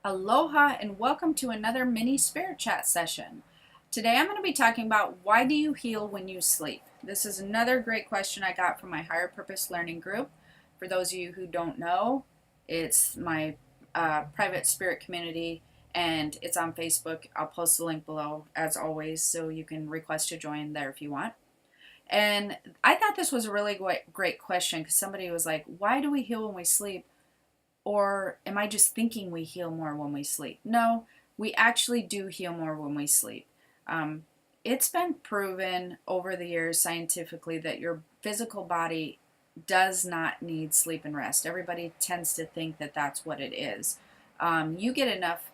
Aloha and welcome to another mini spirit chat session. Today I'm going to be talking about why do you heal when you sleep? This is another great question I got from my Higher Purpose Learning group. For those of you who don't know, it's my private spirit community and it's on Facebook. I'll post the link below as always so you can request to join there if you want. And I thought this was a really great question because somebody was like, why do we heal when we sleep? Or am I just thinking we heal more when we sleep? No, we actually do heal more when we sleep. Um, it's been proven over the years scientifically that your physical body does not need sleep and rest. Everybody tends to think that that's what it is. You get enough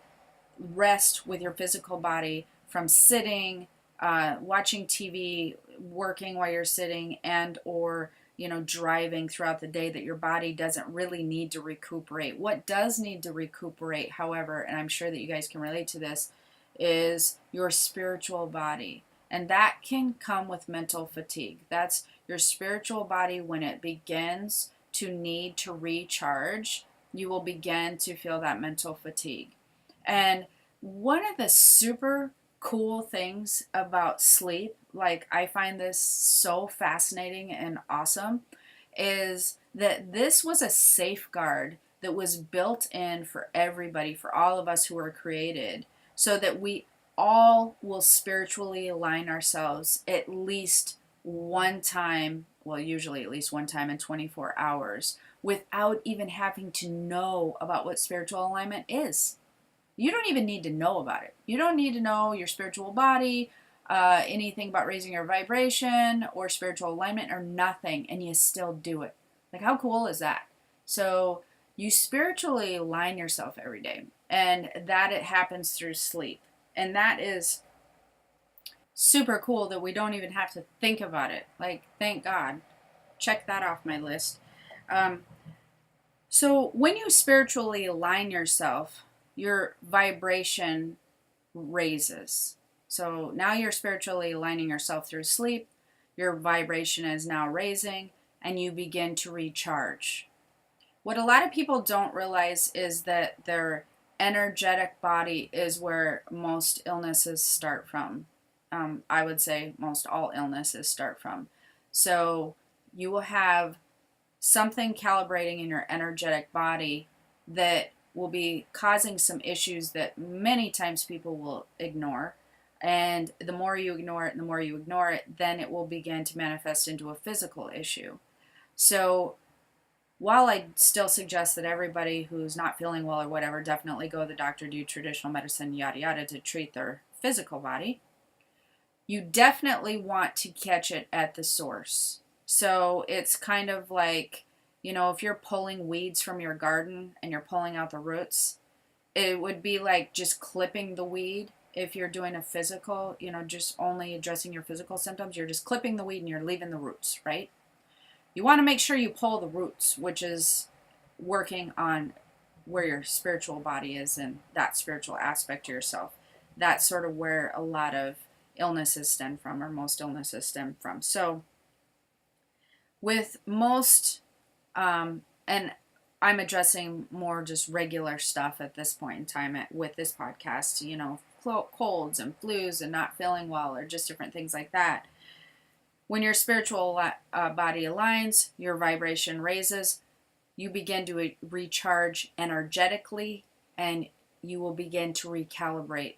rest with your physical body from sitting, watching TV, working while you're sitting, and or driving throughout the day, that your body doesn't really need to recuperate. What does need to recuperate, however, and I'm sure that you guys can relate to this, is your spiritual body. And that can come with mental fatigue. That's your spiritual body when it begins to need to recharge. You will begin to feel that mental fatigue. And one of the super cool things about sleep, like I find this so fascinating and awesome, is that this was a safeguard that was built in for everybody, for all of us who were created, so that we all will spiritually align ourselves at least one time, well, usually at least one time in 24 hours, without even having to know about what spiritual alignment is. You don't even need to know about it. You don't need to know your spiritual body, anything about raising your vibration or spiritual alignment or nothing, and you still do it. Like, how cool is that? So you spiritually align yourself every day, and that it happens through sleep. And that is super cool that we don't even have to think about it. Like, thank God. Check that off my list. So when you spiritually align yourself, your vibration raises. So now you're spiritually aligning yourself through sleep. Your vibration is now raising and you begin to recharge. What a lot of people don't realize is that their energetic body is where most illnesses start from. I would say most all illnesses start from. So you will have something calibrating in your energetic body that will be causing some issues that many times people will ignore. And the more you ignore it and the more you ignore it, then it will begin to manifest into a physical issue. So while I still suggest that everybody who's not feeling well or whatever definitely go to the doctor, do traditional medicine, yada yada, to treat their physical body, you definitely want to catch it at the source. So it's kind of like, if you're pulling weeds from your garden and you're pulling out the roots, it would be like just clipping the weed. If you're doing a physical, just only addressing your physical symptoms, you're just clipping the weed and you're leaving the roots, right? You want to make sure you pull the roots, which is working on where your spiritual body is and that spiritual aspect to yourself. That's sort of where a lot of illnesses stem from, or most illnesses stem from. So with most, and I'm addressing more just regular stuff at this point in time with this podcast, colds and flus and not feeling well or just different things like that. When your spiritual body aligns, your vibration raises, you begin to recharge energetically, and you will begin to recalibrate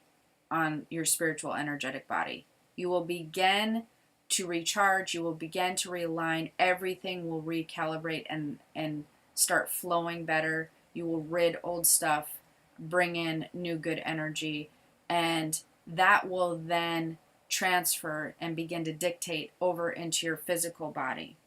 on your spiritual energetic body. You will begin to recharge, you will begin to realign, everything will recalibrate and start flowing better. You will rid old stuff, bring in new good energy, and that will then transfer and begin to dictate over into your physical body.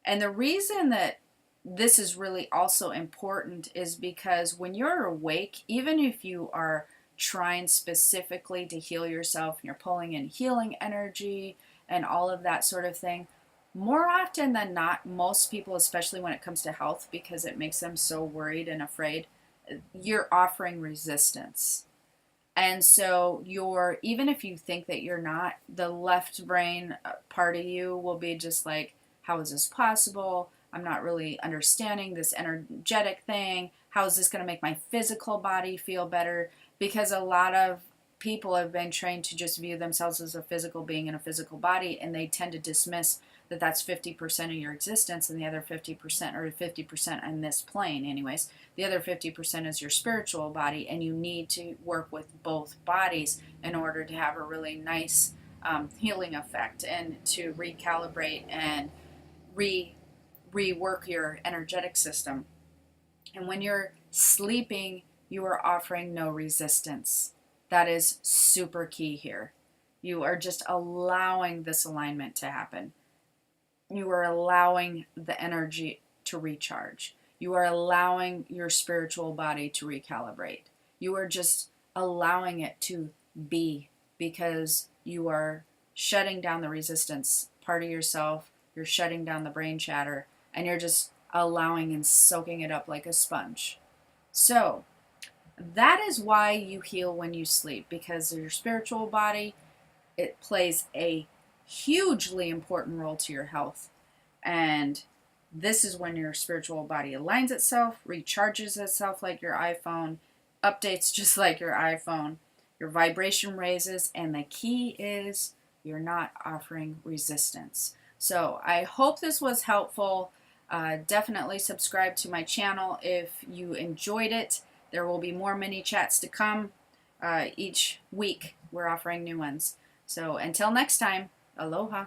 And the reason that this is really also important is because when you're awake, even if you are trying specifically to heal yourself and you're pulling in healing energy and all of that sort of thing, more often than not, most people, especially when it comes to health, because it makes them so worried and afraid, you're offering resistance. And so even if you think that you're not, the left brain part of you will be just like, how is this possible? I'm not really understanding this energetic thing. how is this going to make my physical body feel better? Because a lot of people have been trained to just view themselves as a physical being in a physical body, and they tend to dismiss that that's 50% of your existence, and the other 50%, or 50% on this plane anyways, the other 50% is your spiritual body, and you need to work with both bodies in order to have a really nice healing effect and to recalibrate and rework your energetic system. And when you're sleeping, you are offering no resistance. That is super key here. You are just allowing this alignment to happen. You are allowing the energy to recharge. You are allowing your spiritual body to recalibrate. You are just allowing it to be, because you are shutting down the resistance part of yourself. You're shutting down the brain chatter, and you're just allowing and soaking it up like a sponge. So that is why you heal when you sleep, because your spiritual body, it plays a hugely important role to your health. And this is when your spiritual body aligns itself, recharges itself like your iPhone, updates just like your iPhone, your vibration raises, and the key is you're not offering resistance. So I hope this was helpful. Definitely subscribe to my channel if you enjoyed it. There will be more mini chats to come. Each week we're offering new ones. So until next time, aloha.